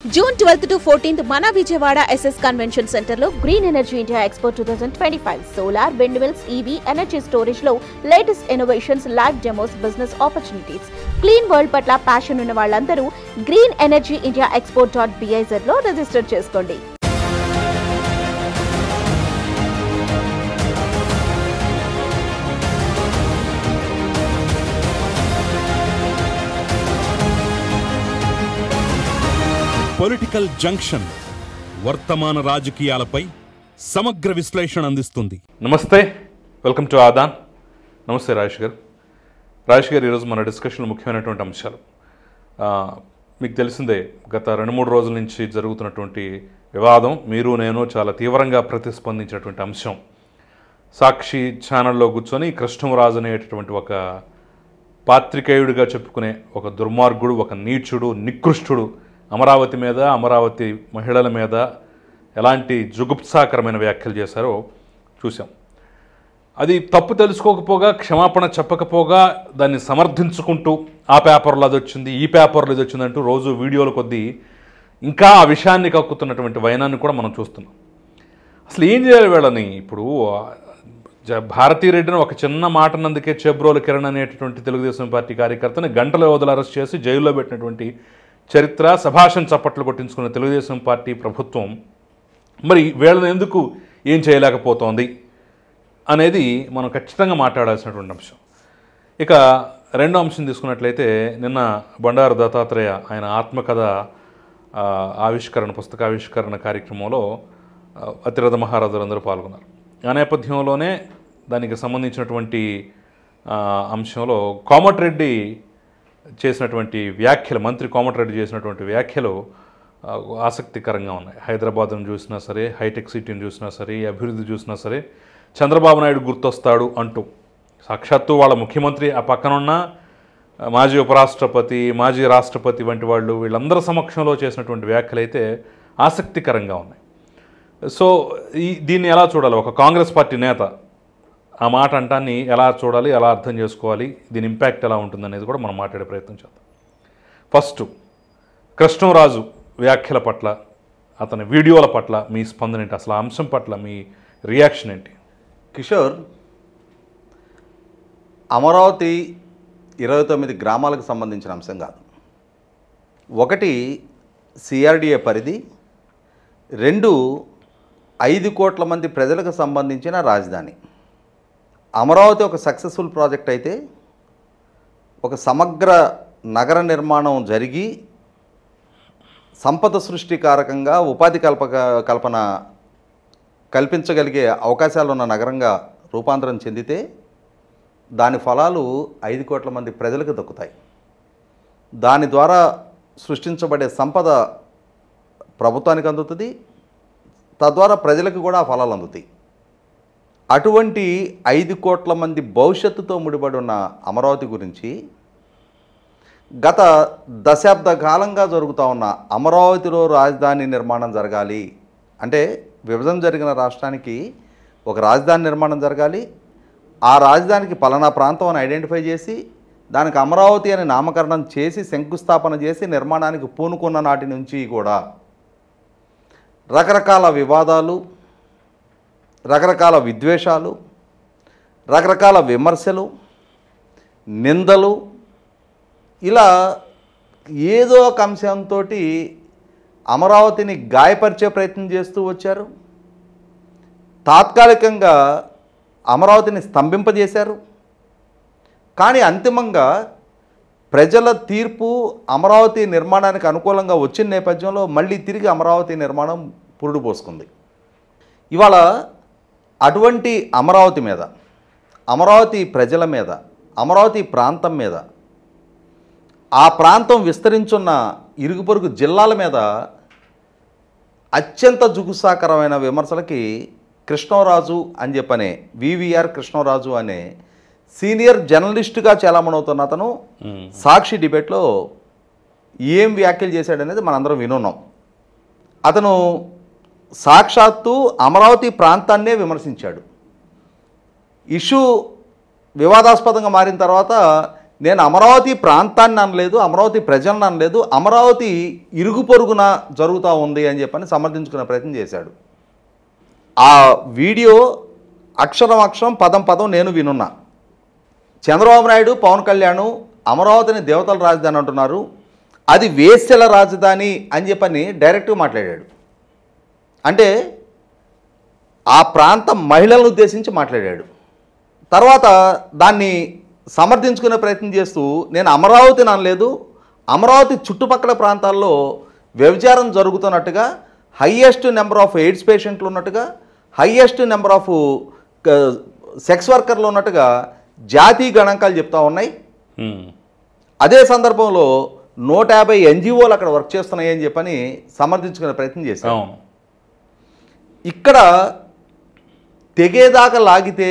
June 12th to 14th, Mana Vijayawada SS Convention Center lo Green Energy India Expo 2025. Solar, windmills, EV, energy storage lo latest innovations, live demos, business opportunities. Clean world patla passion ఉన్న వాళ్ళందరూ Green Energy India Expo.biz లో register చేసుకోండి. Political junction వర్తమాన రాజకీయాలపై సమగ్ర విశ్లేషణ అందిస్తుంది. నమస్తే, వెల్కమ్ టు ఆదాన్. నమస్తే రాజేష్ గారు. ఈరోజు మన డిస్కషన్లో ముఖ్యమైనటువంటి అంశాలు మీకు తెలిసిందే. గత 2-3 రోజుల నుంచి జరుగుతున్నటువంటి వివాదం, మీరు నేను చాలా తీవ్రంగా ప్రతిస్పందించినటువంటి అంశం. సాక్షి ఛానల్లో కూర్చొని కృష్ణరాజు అనేటటువంటి ఒక పాత్రికేయుడిగా చెప్పుకునే ఒక దుర్మార్గుడు, ఒక నీచుడు, నికృష్టుడు అమరావతి మీద, అమరావతి మహిళల మీద ఎలాంటి జుగుప్సాకరమైన వ్యాఖ్యలు చేశారో చూసాం. అది తప్పు తెలుసుకోకపోగా, క్షమాపణ చెప్పకపోగా దాన్ని సమర్థించుకుంటూ ఆ పేపర్లో అది వచ్చింది, ఈ పేపర్లో ఇది వచ్చిందంటూ రోజు వీడియోల కొద్దీ ఇంకా ఆ విషయాన్ని కక్కుతున్నటువంటి వైనాన్ని కూడా మనం చూస్తున్నాం. అసలు ఏం చేయాలి వీళ్ళని? ఇప్పుడు భారతీరెడ్డిని ఒక చిన్న మాటనందుకే చేబ్రోలు కిరణ్ అనేటటువంటి తెలుగుదేశం పార్టీ కార్యకర్తని గంటల వ్యవధిలో అరెస్ట్ చేసి జైల్లో పెట్టినటువంటి చరిత్ర, సభాషణ చప్పట్లు కొట్టించుకున్న తెలుగుదేశం పార్టీ ప్రభుత్వం మరి వీళ్ళని ఎందుకు ఏం చేయలేకపోతోంది అనేది మనం ఖచ్చితంగా మాట్లాడాల్సినటువంటి అంశం. ఇక రెండో అంశం తీసుకున్నట్లయితే, నిన్న బండారు దత్తాత్రేయ ఆయన ఆత్మకథ ఆవిష్కరణ, పుస్తకావిష్కరణ కార్యక్రమంలో అతిరథ మహారాజులందరూ పాల్గొన్నారు. ఆ నేపథ్యంలోనే దానికి సంబంధించినటువంటి అంశంలో కోమటిరెడ్డి చేసినటువంటి వ్యాఖ్యలు, మంత్రి కోమటిరెడ్డి చేసినటువంటి వ్యాఖ్యలు ఆసక్తికరంగా ఉన్నాయి. హైదరాబాద్ను చూసినా సరే, హైటెక్ సిటీని చూసినా సరే, అభివృద్ధి చూసినా సరే చంద్రబాబు నాయుడు గుర్తొస్తాడు అంటూ సాక్షాత్తు వాళ్ళ ముఖ్యమంత్రి, ఆ పక్కనున్న మాజీ ఉపరాష్ట్రపతి, మాజీ రాష్ట్రపతి వంటి వాళ్ళు వీళ్ళందరి సమక్షంలో చేసినటువంటి వ్యాఖ్యలు అయితే ఆసక్తికరంగా ఉన్నాయి. సో దీన్ని ఎలా చూడాలి? ఒక కాంగ్రెస్ పార్టీ నేత ఆ మాట అంటాన్ని ఎలా చూడాలి, ఎలా అర్థం చేసుకోవాలి, దీని ఇంపాక్ట్ ఎలా ఉంటుందనేది కూడా మనం మాట్లాడే ప్రయత్నం చేద్దాం. ఫస్ట్, కృష్ణరాజు వ్యాఖ్యల పట్ల, అతని వీడియోల పట్ల మీ స్పందన ఏంటి? అసలు ఆ అంశం పట్ల మీ రియాక్షన్ ఏంటి? కిషోర్, అమరావతి 29 గ్రామాలకు సంబంధించిన అంశం కాదు. ఒకటి సిఆర్డిఏ పరిధి, 2 5 కోట్ల మంది ప్రజలకు సంబంధించిన రాజధాని. అమరావతి ఒక సక్సెస్ఫుల్ ప్రాజెక్ట్ అయితే, ఒక సమగ్ర నగర నిర్మాణం జరిగి సంపద సృష్టికారకంగా ఉపాధి కల్పన కల్పించగలిగే అవకాశాలు ఉన్న నగరంగా రూపాంతరం చెందితే దాని ఫలాలు 5 కోట్ల మంది ప్రజలకు దక్కుతాయి. దాని ద్వారా సృష్టించబడే సంపద ప్రభుత్వానికి అందుతుంది, తద్వారా ప్రజలకు కూడా ఆ ఫలాలు అందుతాయి. అటువంటి 5 కోట్ల మంది భవిష్యత్తుతో ముడిపడి ఉన్న అమరావతి గురించి గత దశాబ్ద కాలంగా జరుగుతూ ఉన్న అమరావతిలో రాజధాని నిర్మాణం జరగాలి అంటే, విభజన జరిగిన రాష్ట్రానికి ఒక రాజధాని నిర్మాణం జరగాలి, ఆ రాజధానికి పలానా ప్రాంతం అని ఐడెంటిఫై చేసి దానికి అమరావతి అని నామకరణం చేసి శంకుస్థాపన చేసి నిర్మాణానికి పూనుకున్న నాటి నుంచి కూడా రకరకాల వివాదాలు, రకరకాల విద్వేషాలు, రకరకాల విమర్శలు, నిందలు, ఇలా ఏదో ఒక అంశంతో అమరావతిని గాయపరిచే ప్రయత్నం చేస్తూ వచ్చారు. తాత్కాలికంగా అమరావతిని స్తంభింపజేశారు. కానీ అంతిమంగా ప్రజల తీర్పు అమరావతి నిర్మాణానికి అనుకూలంగా వచ్చిన నేపథ్యంలో మళ్ళీ తిరిగి అమరావతి నిర్మాణం పురుడు పోసుకుంది. ఇవాళ అటువంటి అమరావతి మీద, అమరావతి ప్రజల మీద, అమరావతి ప్రాంతం మీద, ఆ ప్రాంతం విస్తరించున్న ఇరుగు పొరుగు జిల్లాల మీద అత్యంత జుగుసాకరమైన విమర్శలకి కృష్ణరాజు అని చెప్పనే, వివిఆర్ కృష్ణరాజు అనే సీనియర్ జర్నలిస్టుగా చలామణవుతున్న అతను సాక్షి డిబేట్లో ఏం వ్యాఖ్యలు చేశాడనేది మనందరం వినున్నాం. అతను సాక్షాత్తు అమరావతి ప్రాంతాన్నే విమర్శించాడు. ఇష్యూ వివాదాస్పదంగా మారిన తర్వాత నేను అమరావతి ప్రాంతాన్ని అనలేదు, అమరావతి ప్రజలను అనలేదు, అమరావతి ఇరుగు పొరుగున జరుగుతూ ఉంది అని చెప్పని సమర్థించుకునే ప్రయత్నం చేశాడు. ఆ వీడియో అక్షరం అక్షరం పదం పదం నేను వినున్నా. చంద్రబాబు నాయుడు, పవన్ కళ్యాణ్ అమరావతిని దేవతల రాజధాని అంటున్నారు, అది వేశ్యల రాజధాని అని చెప్పని డైరెక్ట్గా మాట్లాడాడు. అంటే ఆ ప్రాంత మహిళలను ఉద్దేశించి మాట్లాడాడు. తర్వాత దాన్ని సమర్థించుకునే ప్రయత్నం చేస్తూ నేను అమరావతిని అనలేదు, అమరావతి చుట్టుపక్కల ప్రాంతాల్లో వ్యభిచారం జరుగుతున్నట్టుగా, హయ్యెస్ట్ నెంబర్ ఆఫ్ ఎయిడ్స్ పేషెంట్లు ఉన్నట్టుగా, హయ్యెస్ట్ నెంబర్ ఆఫ్ సెక్స్ వర్కర్లు ఉన్నట్టుగా జాతీయ గణాంకాలు చెప్తా ఉన్నాయి. అదే సందర్భంలో 150 NGOలు అక్కడ వర్క్ చేస్తున్నాయి అని చెప్పని సమర్థించుకునే ప్రయత్నం చేశాం. ఇక్కడ తెగేదాకా లాగితే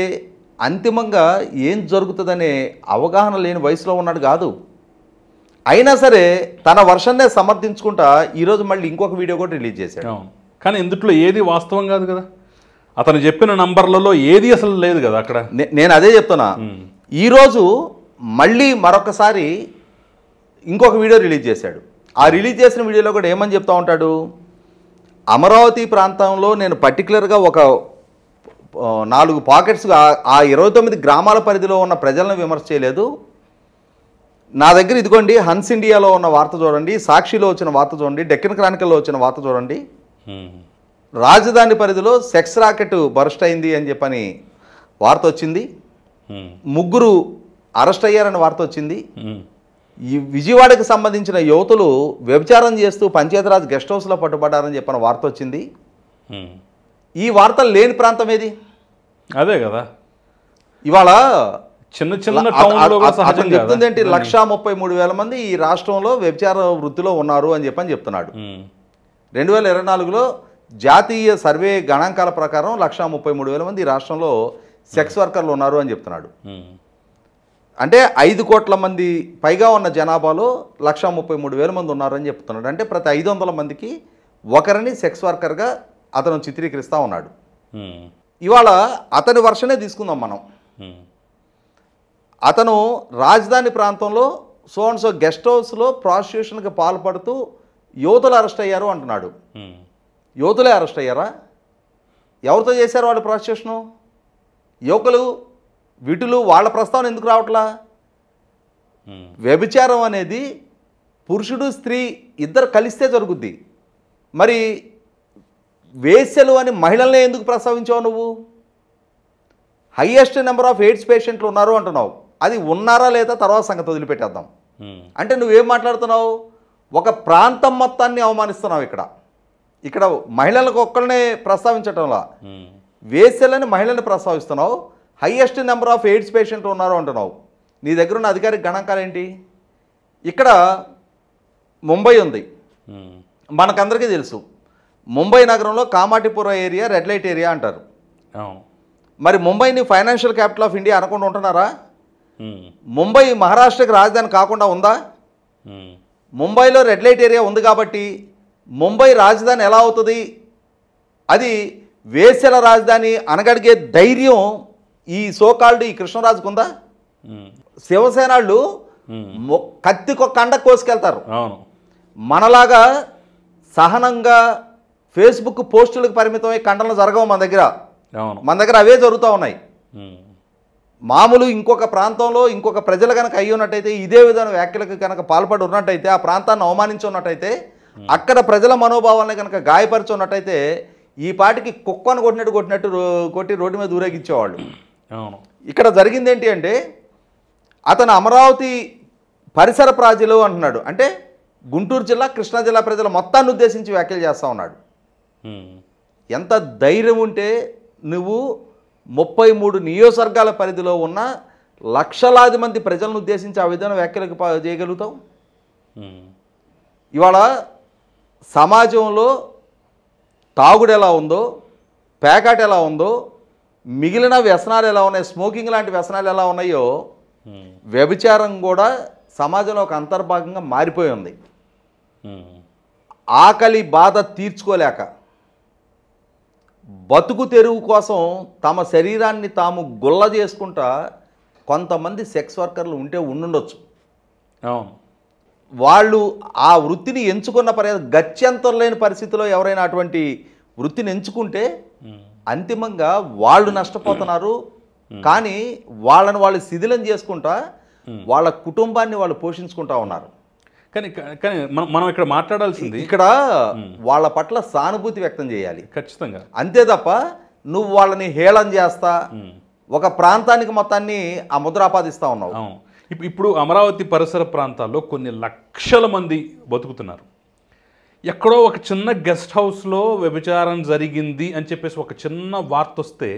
అంతిమంగా ఏం జరుగుతుందనే అవగాహన లేని వయసులో ఉన్నాడు కాదు. అయినా సరే తన వర్షన్నే సమర్థించుకుంటా ఈరోజు మళ్ళీ ఇంకొక వీడియో కూడా రిలీజ్ చేశాడు. కానీ ఇందులో ఏది వాస్తవం కాదు కదా, అతను చెప్పిన నంబర్లలో ఏది అసలు లేదు కదా అక్కడ. నేను అదే చెప్తున్నా. ఈరోజు మళ్ళీ మరొకసారి ఇంకొక వీడియో రిలీజ్ చేశాడు. ఆ రిలీజ్ చేసిన వీడియోలో కూడా ఏమని చెప్తా ఉంటాడు, అమరావతి ప్రాంతంలో నేను పర్టికులర్గా ఒక 4 పాకెట్స్గా ఆ 29 గ్రామాల పరిధిలో ఉన్న ప్రజలను విమర్శ చేయలేదు. నా దగ్గర ఇదిగోండి హన్స్ ఇండియాలో ఉన్న వార్త చూడండి, సాక్షిలో వచ్చిన వార్త చూడండి, డెక్కన్ క్రానికల్లో వచ్చిన వార్త చూడండి, రాజధాని పరిధిలో సెక్స్ రాకెట్ బరస్ట్ అయింది అని చెప్పని వార్త వచ్చింది, 3 అరెస్ట్ అయ్యారని వార్త వచ్చింది, ఈ విజయవాడకు సంబంధించిన యువతులు వ్యభిచారం చేస్తూ పంచాయతీరాజ్ గెస్ట్ హౌస్లో పట్టుబడ్డారని చెప్పిన వార్త వచ్చింది. ఈ వార్తలు లేని ప్రాంతం ఏది? అదే కదా. ఇవాళ చిన్న చిన్న చెప్తుంది ఏంటి, 1,33,000 మంది ఈ రాష్ట్రంలో వ్యభిచార వృత్తిలో ఉన్నారు అని చెప్తున్నాడు. 2024లో జాతీయ సర్వే గణాంకాల ప్రకారం 1,33,000 మంది ఈ రాష్ట్రంలో సెక్స్ వర్కర్లు ఉన్నారు అని చెప్తున్నాడు. అంటే 5 కోట్ల మంది పైగా ఉన్న జనాభాలో 1,33,000 మంది ఉన్నారని చెప్తున్నాడు. అంటే ప్రతి 500 మందికి ఒకరిని సెక్స్ వర్కర్గా అతను చిత్రీకరిస్తూ ఉన్నాడు. ఇవాళ అతని వర్షనే తీసుకుందాం మనం. అతను రాజధాని ప్రాంతంలో సో గెస్ట్ హౌస్లో ప్రాస్టిట్యూషన్కి పాల్పడుతూ యువతులు అరెస్ట్ అయ్యారు అంటున్నాడు. యువతులే అరెస్ట్ అయ్యారా? ఎవరితో చేశారు వాళ్ళు ప్రాస్టిట్యూషను? యువకులు, విటులు, వాళ్ళ ప్రస్తావన ఎందుకు రావట్లా? వ్యభిచారం అనేది పురుషుడు స్త్రీ ఇద్దరు కలిస్తే జరుగుద్ది. మరి వేశ్యలు అని మహిళల్ని ఎందుకు ప్రస్తావించావు నువ్వు? హయ్యెస్ట్ నెంబర్ ఆఫ్ ఎయిడ్స్ పేషెంట్లు ఉన్నారు అంటున్నావు, అది ఉన్నారా లేదా తర్వాత సంగతి వదిలిపెట్టేద్దాం. అంటే నువ్వేం మాట్లాడుతున్నావు? ఒక ప్రాంతం మొత్తాన్ని అవమానిస్తున్నావు. ఇక్కడ మహిళలకు ఒక్కళ్ళనే ప్రస్తావించటంలా వేశ్యలని మహిళల్ని ప్రస్తావిస్తున్నావు. హయ్యెస్ట్ నెంబర్ ఆఫ్ ఎయిడ్స్ పేషెంట్లు ఉన్నారు అంటున్నావు. నీ దగ్గర ఉన్న అధికారిక గణాంకాలు ఏంటి? ఇక్కడ ముంబై ఉంది, మనకందరికీ తెలుసు. ముంబై నగరంలో Kamatipura area red light area అంటారు. మరి ముంబైని ఫైనాన్షియల్ క్యాపిటల్ ఆఫ్ ఇండియా అనకుండా ఉంటున్నారా? ముంబై మహారాష్ట్రకి రాజధాని కాకుండా ఉందా? ముంబైలో రెడ్ లైట్ ఏరియా ఉంది కాబట్టి ముంబై రాజధాని ఎలా అవుతుంది? అది వేశ్యల రాజధాని అనగడిగే ధైర్యం ఈ సోకాల్డ్ ఈ కృష్ణరాజుకు ఉందా? శివసేనాళ్ళు కత్తికొక కండ కోసుకెళ్తారు. మనలాగా సహనంగా ఫేస్బుక్ పోస్టులకు పరిమితమై ఖండనలు జరగవు మన దగ్గర అవే జరుగుతూ ఉన్నాయి. మామూలు ఇంకొక ప్రాంతంలో ఇంకొక ప్రజలు కనుక అయ్యి ఉన్నట్టయితే, ఇదే విధమైన వ్యాఖ్యలకు కనుక పాల్పడి ఉన్నట్టయితే, ఆ ప్రాంతాన్ని అవమానించి ఉన్నట్టయితే, అక్కడ ప్రజల మనోభావాలను కనుక గాయపరిచి ఉన్నట్టయితే ఈ పాటికి కుక్కను కొట్టినట్టు కొట్టి రోడ్డు మీద ఊరేగించేవాళ్ళు. ఇక్కడ జరిగింది ఏంటి అంటే, అతను అమరావతి పరిసర ప్రాంతాలు అంటున్నాడు. అంటే గుంటూరు జిల్లా, కృష్ణా జిల్లా ప్రజల మొత్తాన్ని ఉద్దేశించి వ్యాఖ్యలు చేస్తూ ఉన్నాడు. ఎంత ధైర్యం ఉంటే నువ్వు 33 నియోజకవర్గాల పరిధిలో ఉన్న లక్షలాది మంది ప్రజలను ఉద్దేశించి ఆ విధంగా వ్యాఖ్యలకు చేయగలుగుతావు? ఇవాళ సమాజంలో తాగుడు ఎలా ఉందో, పేకాట ఎలా ఉందో, మిగిలిన వ్యసనాలు ఎలా ఉన్నాయి, స్మోకింగ్ లాంటి వ్యసనాలు ఎలా ఉన్నాయో, వ్యభిచారం కూడా సమాజంలో ఒక అంతర్భాగంగా మారిపోయి ఉంది. ఆకలి బాధ తీర్చుకోలేక బతుకు తెరువు కోసం తమ శరీరాన్ని తాము గుల్ల చేసుకుంటా కొంతమంది సెక్స్ వర్కర్లు ఉంటే ఉండుండొచ్చు. అవును. వాళ్ళు ఆ వృత్తిని ఎంచుకున్న గత్యంతరం లేని పరిస్థితిలో ఎవరైనా అటువంటి వృత్తిని ఎంచుకుంటే అంతిమంగా వాళ్ళు నష్టపోతున్నారు. కానీ వాళ్ళని వాళ్ళు శిథిలం చేసుకుంటా వాళ్ళ కుటుంబాన్ని వాళ్ళు పోషించుకుంటా ఉన్నారు. కానీ కానీ మనం ఇక్కడ మాట్లాడాల్సింది ఇక్కడ వాళ్ళ పట్ల సానుభూతి వ్యక్తం చేయాలి ఖచ్చితంగా. అంతే తప్ప నువ్వు వాళ్ళని హేళన చేస్తా ఒక ప్రాంతానికి మొత్తాన్ని ఆ ముద్ర ఆపాదిస్తూ ఉన్నావు. ఇప్పుడు అమరావతి పరిసర ప్రాంతాల్లో కొన్ని లక్షల మంది బతుకుతున్నారు. ఎక్కడో ఒక చిన్న గెస్ట్ హౌస్లో వ్యభిచారం జరిగింది అని చెప్పేసి ఒక చిన్న వార్త వస్తే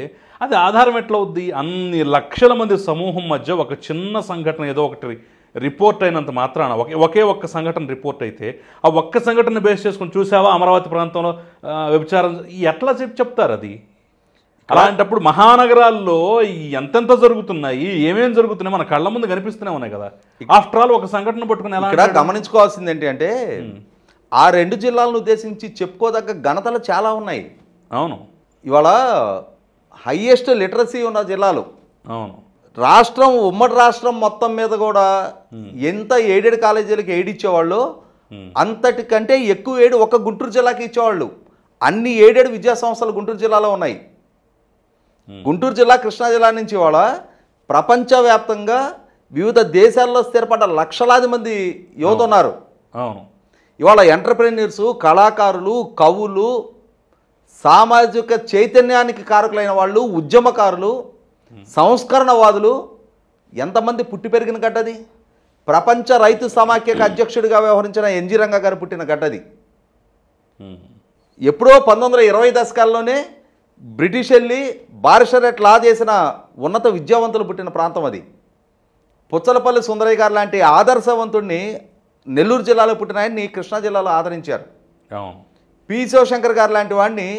అది ఆధారం ఎట్లా అవుద్ది? అన్ని లక్షల మంది సమూహం మధ్య ఒక చిన్న సంఘటన ఏదో ఒకటి రిపోర్ట్ అయినంత మాత్రాన ఒకే ఒక్క సంఘటన రిపోర్ట్ అయితే ఆ ఒక్క సంఘటన బేస్ చేసుకుని చూసావా అమరావతి ప్రాంతంలో వ్యభిచారం ఎట్లా చెప్తారు? అది అలాంటప్పుడు మహానగరాల్లో ఎంతెంత జరుగుతున్నాయి, ఏమేమి జరుగుతున్నాయి మన కళ్ళ ముందు కనిపిస్తూనే ఉన్నాయి కదా. ఆఫ్టర్ ఆల్ ఒక సంఘటన పట్టుకుని ఇక్కడ గమనించుకోవాల్సింది ఏంటి అంటే ఆ 2 జిల్లాలను ఉద్దేశించి చెప్పుకోదగ్గ ఘనతలు చాలా ఉన్నాయి. అవును. ఇవాళ హైయెస్ట్ లిటరసీ ఉన్న జిల్లాలు. అవును. రాష్ట్రం ఉమ్మడి రాష్ట్రం మొత్తం మీద కూడా ఎంత ఎయిడెడ్ కాలేజీలకు ఎయిడ్ ఇచ్చేవాళ్ళు అంతటికంటే ఎక్కువ ఎయిడ్ ఒక గుంటూరు జిల్లాకి ఇచ్చేవాళ్ళు. అన్ని ఎయిడెడ్ విద్యా సంస్థలు గుంటూరు జిల్లాలో ఉన్నాయి. గుంటూరు జిల్లా కృష్ణా జిల్లా నుంచి ఇవాళ ప్రపంచవ్యాప్తంగా వివిధ దేశాల్లో స్థిరపడ్డ లక్షలాది మంది యువత ఉన్నారు. అవును. ఇవాళ ఎంటర్ప్రెన్యూర్సు, కళాకారులు, కవులు, సామాజిక చైతన్యానికి కారకులైన వాళ్ళు, ఉద్యమకారులు, సంస్కరణవాదులు ఎంతమంది పుట్టి పెరిగిన గడ్డది. ప్రపంచ రైతు సమాఖ్యకు అధ్యక్షుడిగా వ్యవహరించిన ఎన్జి రంగా గారు పుట్టిన గడ్డది. ఎప్పుడో 1920 దశకాల్లోనే బ్రిటిష్ వెళ్ళి బారిస్టర్ లా చేసిన ఉన్నత విద్యావంతులు పుట్టిన ప్రాంతం అది. పుచ్చలపల్లి సుందరయ్య గారు లాంటి ఆదర్శవంతుడిని నెల్లూరు జిల్లాలో పుట్టిన ఆయన్ని కృష్ణా జిల్లాలో ఆదరించారు. పి శివశంకర్ గారు లాంటి వాడిని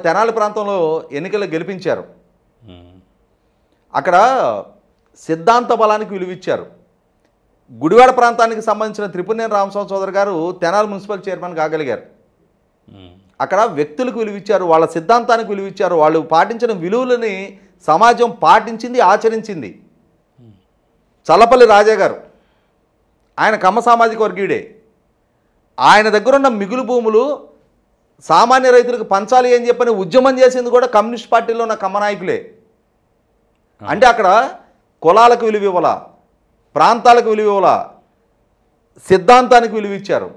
తెనాలి ప్రాంతంలో ఎన్నికల్లో గెలిపించారు. అక్కడ సిద్ధాంత బలానికి విలువిచ్చారు. గుడివాడ ప్రాంతానికి సంబంధించిన త్రిపురనేని రామస్వామి సోదరు గారు తెనాలి మున్సిపల్ చైర్మన్ కాగలిగారు. అక్కడ వ్యక్తులకు విలువిచ్చారు, వాళ్ళ సిద్ధాంతానికి విలువిచ్చారు, వాళ్ళు పాటించిన విలువలని సమాజం పాటించింది, ఆచరించింది. చల్లపల్లి రాజా గారు ఆయన కమ్మ సామాజిక వర్గీయుడే. ఆయన దగ్గర ఉన్న మిగులు భూములు సామాన్య రైతులకు పంచాలి అని చెప్పని ఉద్యమం చేసింది కూడా కమ్యూనిస్ట్ పార్టీలో ఉన్న కమ్మ నాయకులే. అంటే అక్కడ కులాలకు విలువ ఇవ్వాల, ప్రాంతాలకు విలువ ఇవ్వాల, సిద్ధాంతానికి విలువిచ్చారు.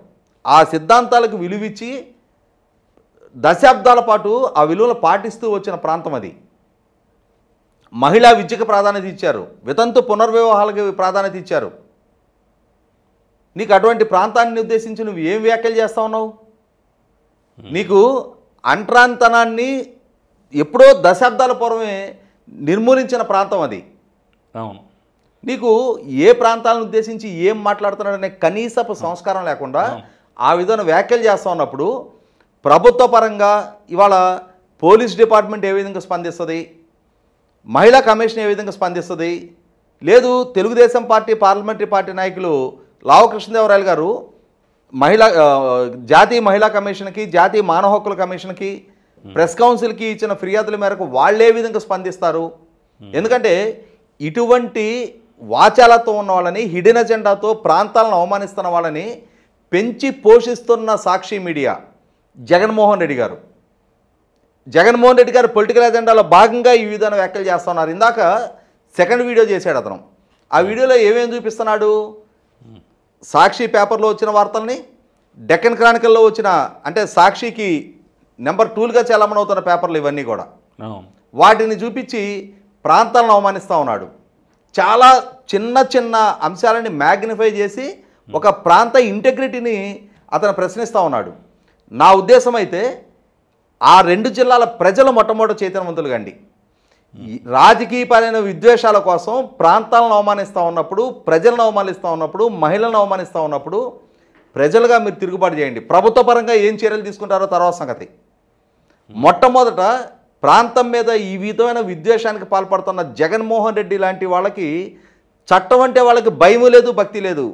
ఆ సిద్ధాంతాలకు విలువిచ్చి దశాబ్దాల పాటు ఆ విలువలు పాటిస్తూ వచ్చిన ప్రాంతం అది. మహిళా విద్యకు ప్రాధాన్యత ఇచ్చారు, వితంతు పునర్వివాహాలకు ప్రాధాన్యత ఇచ్చారు. నీకు అటువంటి ప్రాంతాన్ని ఉద్దేశించి నువ్వు ఏం వ్యాఖ్యలు చేస్తా ఉన్నావు? నీకు అంట్రాంతనాన్ని ఎప్పుడో దశాబ్దాల పూర్వమే నిర్మూలించిన ప్రాంతం అది. అవును. నీకు ఏ ప్రాంతాలను ఉద్దేశించి ఏం మాట్లాడుతున్నాడనే కనీసపు సంస్కారం లేకుండా ఆ విధంగా వ్యాఖ్యలు చేస్తూ ఉన్నప్పుడు ప్రభుత్వ పరంగా ఇవాళ పోలీస్ డిపార్ట్మెంట్ ఏ విధంగా స్పందిస్తుంది, మహిళా కమిషన్ ఏ విధంగా స్పందిస్తుంది, లేదు తెలుగుదేశం పార్టీ పార్లమెంటరీ పార్టీ నాయకులు లావు కృష్ణదేవరాయలు గారు జాతీయ మహిళా కమిషన్కి, జాతీయ మానవ హక్కుల కమిషన్కి, ప్రెస్ కౌన్సిల్కి ఇచ్చిన ఫిర్యాదుల మేరకు వాళ్ళే విధంగా స్పందిస్తారు. ఎందుకంటే ఇటువంటి వాచాలతో ఉన్న వాళ్ళని, హిడెన్ ఎజెండాతో ప్రాంతాలను అవమానిస్తున్న వాళ్ళని పెంచి పోషిస్తున్న సాక్షి మీడియా జగన్మోహన్ రెడ్డి గారు. జగన్మోహన్ రెడ్డి గారు పొలిటికల్ ఎజెండాలో భాగంగా ఈ విధంగా వ్యాఖ్యలు చేస్తున్నారు. ఇందాక సెకండ్ వీడియో చేశాడు అతను. ఆ వీడియోలో ఏమేమి చూపిస్తున్నాడు? సాక్షి పేపర్లో వచ్చిన వార్తల్ని, డెక్కన్ క్రానికల్లో వచ్చిన, అంటే సాక్షికి నెంబర్ 2గా చలామణవుతున్న పేపర్లు ఇవన్నీ కూడా, వాటిని చూపించి ప్రాంతాలను అవమానిస్తూ ఉన్నాడు. చాలా చిన్న చిన్న అంశాలని మ్యాగ్నిఫై చేసి ఒక ప్రాంత ఇంటెగ్రిటీని అతను ప్రశ్నిస్తూ ఉన్నాడు. నా ఉద్దేశం అయితే ఆ 2 జిల్లాల ప్రజలు మొట్టమొదటి చైతన్యవంతులు కండి. రాజకీయపరమైన విద్వేషాల కోసం ప్రాంతాలను అవమానిస్తూ ఉన్నప్పుడు, ప్రజలను అవమానిస్తూ ఉన్నప్పుడు, మహిళలను అవమానిస్తూ ఉన్నప్పుడు ప్రజలుగా మీరు తిరుగుబాటు చేయండి. ప్రభుత్వ పరంగా ఏం చర్యలు తీసుకుంటారో తర్వాత సంగతి. మొట్టమొదట ప్రాంతం మీద ఈ విధమైన విద్వేషానికి పాల్పడుతున్న జగన్మోహన్ రెడ్డి లాంటి వాళ్ళకి చట్టం అంటే వాళ్ళకి భయం లేదు, భక్తి లేదు.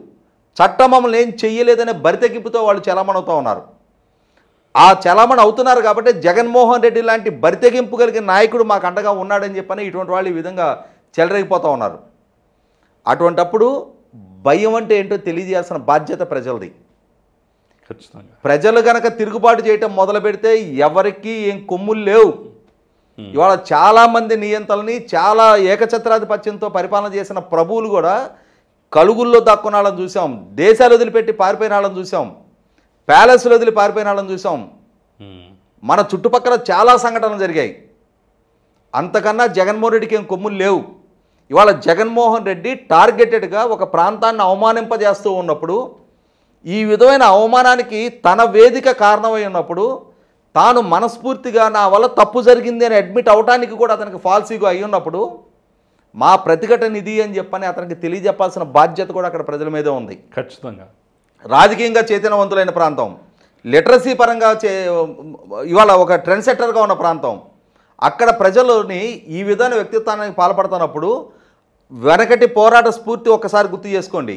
చట్టం మమ్మల్ని ఏం చెయ్యలేదనే బరితెగింపుతో వాళ్ళు చలామణవుతూ ఉన్నారు. ఆ చలామణి అవుతున్నారు కాబట్టి జగన్మోహన్ రెడ్డి లాంటి బరితెగింపు కలిగిన నాయకుడు మాకు అండగా ఉన్నాడని చెప్పని ఇటువంటి వాళ్ళు ఈ విధంగా చెలరేగిపోతూ ఉన్నారు. అటువంటప్పుడు భయం అంటే ఏంటో తెలియజేయాల్సిన బాధ్యత ప్రజలది. ఖచ్చితంగా ప్రజలు గనక తిరుగుబాటు చేయటం మొదలు పెడితే ఎవరికి ఏం కొమ్ములు లేవు. ఇవాళ చాలామంది నియంతలని చాలా ఏకఛత్రాధిపత్యంతో పరిపాలన చేసిన ప్రభువులు కూడా కలుగుల్లో దక్కున వాళ్ళని చూసాం, దేశాలు వదిలిపెట్టి పారిపోయిన వాళ్ళని చూసాం, ప్యాలెస్లు వదిలి పారిపోయిన వాళ్ళని చూసాం. మన చుట్టుపక్కల చాలా సంఘటనలు జరిగాయి. అంతకన్నా జగన్మోహన్ రెడ్డికి ఏం కొమ్ములు లేవు. ఇవాళ జగన్మోహన్ రెడ్డి టార్గెటెడ్గా ఒక ప్రాంతాన్ని అవమానింపజేస్తూ ఉన్నప్పుడు, ఈ విధమైన అవమానానికి తన వేదిక కారణమై ఉన్నప్పుడు, తాను మనస్ఫూర్తిగా నా వల్ల తప్పు జరిగింది అని అడ్మిట్ అవడానికి కూడా అతనికి ఫాల్స్ ఈగో అయి ఉన్నప్పుడు, మా ప్రతిఘటన ఇది అని చెప్పని అతనికి తెలియజెప్పాల్సిన బాధ్యత కూడా అక్కడ ప్రజల మీదే ఉంది. ఖచ్చితంగా రాజకీయంగా చైతన్యవంతులైన ప్రాంతం, లిటరసీ పరంగా ఇవాళ ఒక ట్రెండ్ సెట్టర్గా ఉన్న ప్రాంతం, అక్కడ ప్రజలని ఈ విధమైన వ్యక్తిత్వానికి పాల్పడుతున్నప్పుడు వెనకటి పోరాట స్ఫూర్తి ఒక్కసారి గుర్తు చేసుకోండి.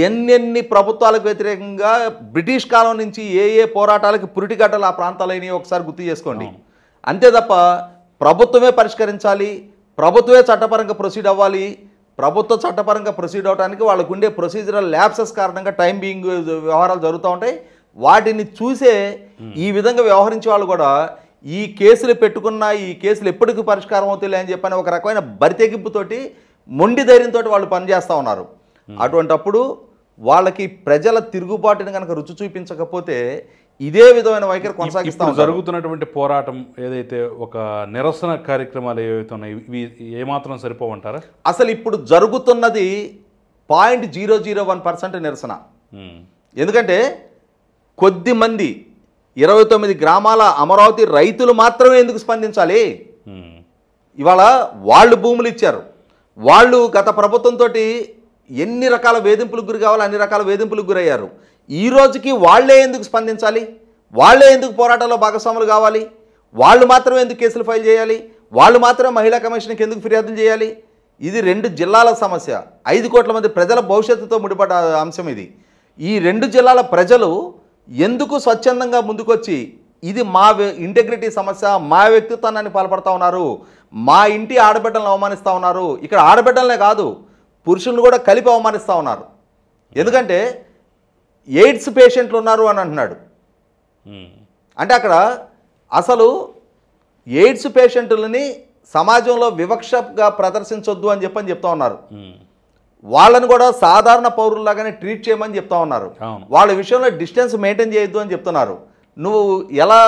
ఎన్నెన్ని ప్రభుత్వాలకు వ్యతిరేకంగా బ్రిటిష్ కాలం నుంచి ఏ ఏ పోరాటాలకి పురిటిగడ్డలు ఆ ప్రాంతాలైనవి ఒకసారి గుర్తు చేసుకోండి. అంతే తప్ప ప్రభుత్వమే పరిష్కరించాలి, ప్రభుత్వమే చట్టపరంగా ప్రొసీడ్ అవ్వాలి, ప్రభుత్వ చట్టపరంగా ప్రొసీడ్ అవడానికి వాళ్ళకు ఉండే ప్రొసీజరల్ ల్యాప్సెస్ కారణంగా టైం బీయింగ్ వ్యవహారాలు జరుగుతూ ఉంటాయి. వాటిని చూసే ఈ విధంగా వ్యవహరించే వాళ్ళు కూడా ఈ కేసులు పెట్టుకున్న ఈ కేసులు ఎప్పటికీ పరిష్కారం అవుతాయి అని చెప్పని ఒక రకమైన బరితెగింపుతోటి మొండి ధైర్యంతో వాళ్ళు పనిచేస్తూ ఉన్నారు. అటువంటప్పుడు వాళ్ళకి ప్రజల తిరుగుబాటుని కనుక రుచి చూపించకపోతే ఇదే విధమైన వైఖరి కొనసాగిస్తాం. జరుగుతున్నటువంటి పోరాటం ఏదైతే ఒక నిరసన కార్యక్రమాలు ఏవైతే ఉన్నాయి ఇవి ఏమాత్రం సరిపోవంటారా? అసలు ఇప్పుడు జరుగుతున్నది 0.001% నిరసన. ఎందుకంటే కొద్ది మంది 29 గ్రామాల అమరావతి రైతులు మాత్రమే ఎందుకు స్పందించాలి? ఇవాళ వాళ్ళు భూములు ఇచ్చారు, వాళ్ళు గత ప్రభుత్వంతో ఎన్ని రకాల వేధింపులకు గురి కావాలో అన్ని రకాల వేధింపులకు గురయ్యారు. ఈ రోజుకి వాళ్లే ఎందుకు స్పందించాలి? వాళ్లే ఎందుకు పోరాటాల్లో భాగస్వాములు కావాలి? వాళ్ళు మాత్రమే ఎందుకు కేసులు ఫైల్ చేయాలి? వాళ్ళు మాత్రమే మహిళా కమిషన్కి ఎందుకు ఫిర్యాదులు చేయాలి? ఇది 2 జిల్లాల సమస్య, 5 కోట్ల మంది ప్రజల భవిష్యత్తుతో ముడిపడ్డ అంశం ఇది. ఈ 2 జిల్లాల ప్రజలు ఎందుకు స్వచ్ఛందంగా ముందుకొచ్చి ఇది మా ఇంటెగ్రిటీ సమస్య, మా వ్యక్తిత్వాన్ని పాల్పడుతూ ఉన్నారు, మా ఇంటి ఆడబిడ్డలను అవమానిస్తూ ఉన్నారు, ఇక్కడ ఆడబిడ్డలనే కాదు పురుషులను కూడా కలిపి అవమానిస్తూ ఉన్నారు. ఎందుకంటే ఎయిడ్స్ పేషెంట్లు ఉన్నారు అని అంటున్నాడు. అంటే అక్కడ అసలు ఎయిడ్స్ పేషెంట్లని సమాజంలో వివక్షగా ప్రదర్శించొద్దు అని చెప్తా ఉన్నారు. వాళ్ళని కూడా సాధారణ పౌరుల్లాగానే ట్రీట్ చేయమని చెప్తా ఉన్నారు. వాళ్ళ విషయంలో డిస్టెన్స్ మెయింటైన్ చేయొద్దు అని చెప్తున్నారు. నువ్వు ఎలా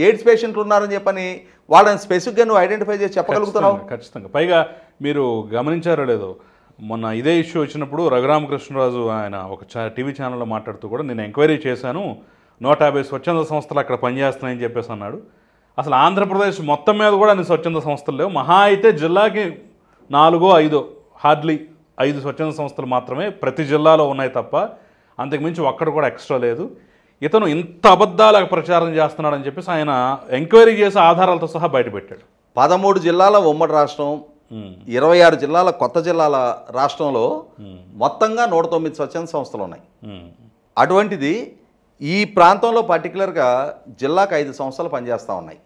ఎయిడ్స్ పేషెంట్లు ఉన్నారని చెప్పని వాళ్ళని స్పెసిఫిక్గా నువ్వు ఐడెంటిఫై చేసి చెప్పగలుగుతున్నావు? ఖచ్చితంగా. పైగా మీరు గమనించారో లేదో, మొన్న ఇదే ఇష్యూ వచ్చినప్పుడు రఘురామకృష్ణరాజు ఆయన ఒక టీవీ ఛానల్లో మాట్లాడుతూ కూడా నేను ఎంక్వైరీ చేశాను, 150 స్వచ్ఛంద సంస్థలు అక్కడ పనిచేస్తున్నాయని చెప్పేసి అన్నాడు. అసలు ఆంధ్రప్రదేశ్ మొత్తం మీద కూడా అన్ని స్వచ్ఛంద సంస్థలు లేవు. మహా అయితే జిల్లాకి 4-5 హార్డ్లీ 5 స్వచ్ఛంద సంస్థలు మాత్రమే ప్రతి జిల్లాలో ఉన్నాయి తప్ప అంతకుమించి ఒక్కడు కూడా ఎక్స్ట్రా లేదు. ఇతను ఇంత అబద్ధాలకు ప్రచారం చేస్తున్నాడని చెప్పేసి ఆయన ఎంక్వైరీ చేసే ఆధారాలతో సహా బయటపెట్టాడు. 13 జిల్లాల ఉమ్మడి రాష్ట్రం, 26 జిల్లాల కొత్త జిల్లాల రాష్ట్రంలో మొత్తంగా 109 స్వచ్ఛంద సంస్థలు ఉన్నాయి. అటువంటిది ఈ ప్రాంతంలో పర్టికులర్గా జిల్లాకు 5 సంస్థలు పనిచేస్తూ ఉన్నాయి.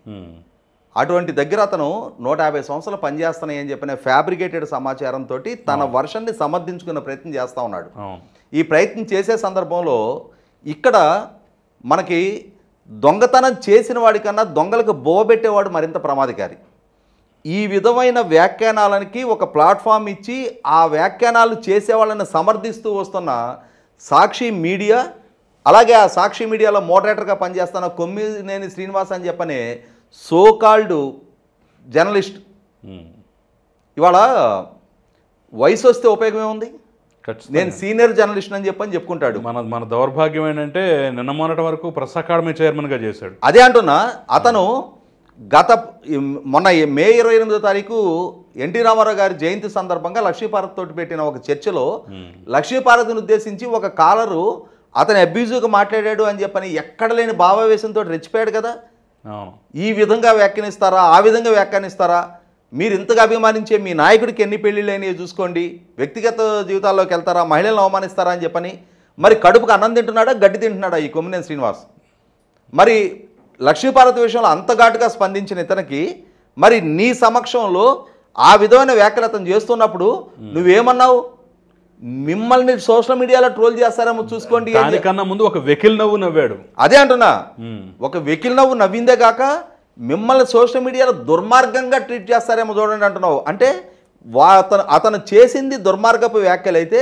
అటువంటి దగ్గర అతను 150 సంవత్సరాలు పనిచేస్తున్నాయి అని చెప్పిన ఫ్యాబ్రికేటెడ్ సమాచారంతో తన వర్షన్ని సమర్థించుకునే ప్రయత్నం చేస్తూ ఉన్నాడు. ఈ ప్రయత్నం చేసే సందర్భంలో ఇక్కడ మనకి దొంగతనం చేసిన వాడికన్నా దొంగలకు బోబెట్టేవాడు మరింత ప్రమాదకారి. ఈ విధమైన వ్యాఖ్యానాలకి ఒక ప్లాట్ఫామ్ ఇచ్చి ఆ వ్యాఖ్యానాలు చేసేవాళ్ళని సమర్థిస్తూ వస్తున్న సాక్షి మీడియా, అలాగే ఆ సాక్షి మీడియాలో మోడరేటర్గా పనిచేస్తున్న కొమ్మినేని శ్రీనివాస్ అని చెప్పనే సోకాల్డ్ జర్నలిస్ట్ ఇవాళ వయసు వస్తే ఉపయోగం ఏముంది? నేను సీనియర్ జర్నలిస్ట్ అని చెప్పుకుంటాడు. మన దౌర్భాగ్యం ఏంటంటే నిన్న మొన్నటి వరకు ప్రెస్ అకాడమీ చైర్మన్గా చేశాడు. అదే అంటున్నా, అతను మొన్న మే 28వ తారీఖు ఎన్టీ రామారావు గారి జయంతి సందర్భంగా లక్ష్మీపార్వతి తోటి పెట్టిన ఒక చర్చలో లక్ష్మీపార్వతిని ఉద్దేశించి ఒక కాలరు అతను అబ్యూజివ్గా మాట్లాడాడు అని చెప్పని ఎక్కడ లేని భావావేశంతో రెచ్చిపోయాడు కదా. ఈ విధంగా వ్యాఖ్యానిస్తారా, ఆ విధంగా వ్యాఖ్యానిస్తారా? మీరు ఇంతగా అభిమానించే మీ నాయకుడికి ఎన్ని పెళ్లిళ్ళు అయినాయో చూసుకోండి, వ్యక్తిగత జీవితాల్లోకి వెళ్తారా, మహిళలను అవమానిస్తారా అని చెప్పని. మరి కడుపుకు అన్నం తింటున్నాడా, గడ్డి తింటున్నాడా ఈ కొమ్మినేని శ్రీనివాస్? మరి లక్ష్మీపార్వతి విషయంలో అంత ఘాటుగా స్పందించిన ఇతనికి మరి నీ సమక్షంలో ఆ విధమైన వ్యాఖ్యలు అతను చేస్తున్నప్పుడు నువ్వేమన్నావు? మిమ్మల్ని సోషల్ మీడియాలో ట్రోల్ చేస్తారేమో చూసుకోండి. దానికన్నా ముందు ఒక వెకిల్ నవ్వు నవ్వాడు. అదే అంటున్నా, ఒక వెకిల్ నవ్వు నవ్విందే కాక మిమ్మల్ని సోషల్ మీడియాలో దుర్మార్గంగా ట్రీట్ చేస్తారేమో చూడండి అంటున్నావు. అంటే అతను చేసింది దుర్మార్గపు వ్యాఖ్యలు అయితే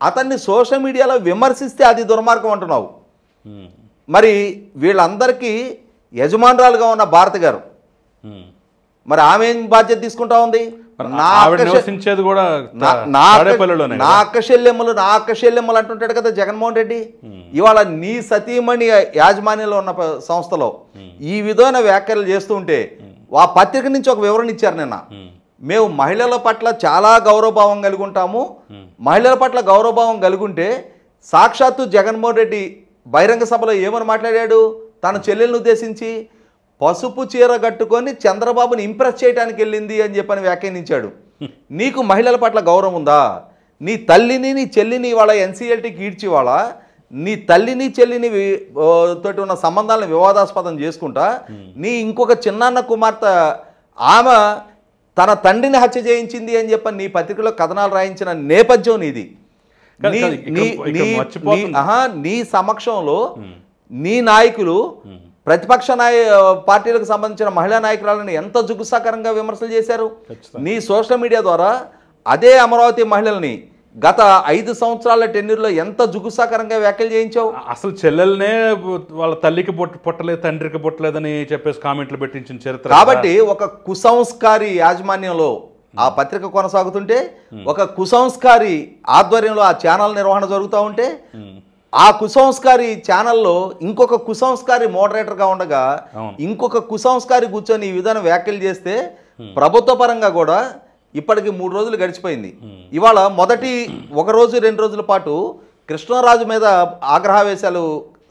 అతన్ని సోషల్ మీడియాలో విమర్శిస్తే అది దుర్మార్గం అంటున్నావు. మరి వీళ్ళందరికీ యజమానురాలుగా ఉన్న భారతి గారు, మరి ఆమె ఏం బాధ్యత తీసుకుంటా ఉంది? నా అక్క చెల్లెమ్మలు అంటుంటాడు కదా జగన్మోహన్ రెడ్డి. ఇవాళ నీ సతీమణి యాజమాన్యంలో ఉన్న సంస్థలో ఈ విధమైన వ్యాఖ్యలు చేస్తూ ఉంటే ఆ పత్రిక నుంచి ఒక వివరణ ఇచ్చారు నిన్న. మేము మహిళల పట్ల చాలా గౌరవభావం కలిగి ఉంటాము, మహిళల పట్ల గౌరవభావం కలిగి ఉంటే సాక్షాత్తు జగన్మోహన్ రెడ్డి బహిరంగ సభలో ఏమని మాట్లాడాడు? తన చెల్లెలను ఉద్దేశించి పసుపు చీర కట్టుకొని చంద్రబాబుని ఇంప్రెస్ చేయడానికి వెళ్ళింది అని చెప్పని వ్యాఖ్యానించాడు. నీకు మహిళల పట్ల గౌరవం ఉందా? నీ తల్లిని నీ చెల్లిని వాళ్ళ ఎన్సీఎల్టీకి ఈడ్చి వాళ్ళ నీ తల్లిని చెల్లిని తోటి ఉన్న సంబంధాలను వివాదాస్పదం చేసుకుంటా నీ ఇంకొక చిన్నాన్న కుమార్తె ఆమె తన తండ్రిని హత్య చేయించింది అని చెప్పని నీ పత్రికలో కథనాలు రాయించిన నేపథ్యం నీది. నీ సమక్షంలో నీ నాయకులు ప్రతిపక్ష పార్టీలకు సంబంధించిన మహిళా నాయకురాలను ఎంత జుగుసాకరంగా విమర్శలు చేశారు. నీ సోషల్ మీడియా ద్వారా అదే అమరావతి మహిళల్ని గత 5 సంవత్సరాల టెన్యూర్లో ఎంత జుగుసాకరంగా వ్యాఖ్యలు చేయించావు. అసలు చెల్లెల్నే వాళ్ళ తల్లికి పుట్టలేదు తండ్రికి పుట్టలేదని చెప్పేసి కామెంట్లు పెట్టించిన చరిత్ర. కాబట్టి ఒక కుసంస్కారి యాజమాన్యంలో ఆ పత్రిక కొనసాగుతుంటే, ఒక కుసంస్కారి ఆధ్వర్యంలో ఆ ఛానల్ నిర్వహణ జరుగుతూ ఉంటే, ఆ కుసంస్కారి ఛానల్లో ఇంకొక కుసంస్కారి మోడరేటర్గా ఉండగా ఇంకొక కుసంస్కారి కూర్చొని ఈ విధానం వ్యాఖ్యలు చేస్తే ప్రభుత్వ పరంగా కూడా ఇప్పటికి 3 రోజులు గడిచిపోయింది. ఇవాళ మొదటి 1 రోజు 2 రోజుల పాటు కృష్ణరాజు మీద ఆగ్రహావేశాలు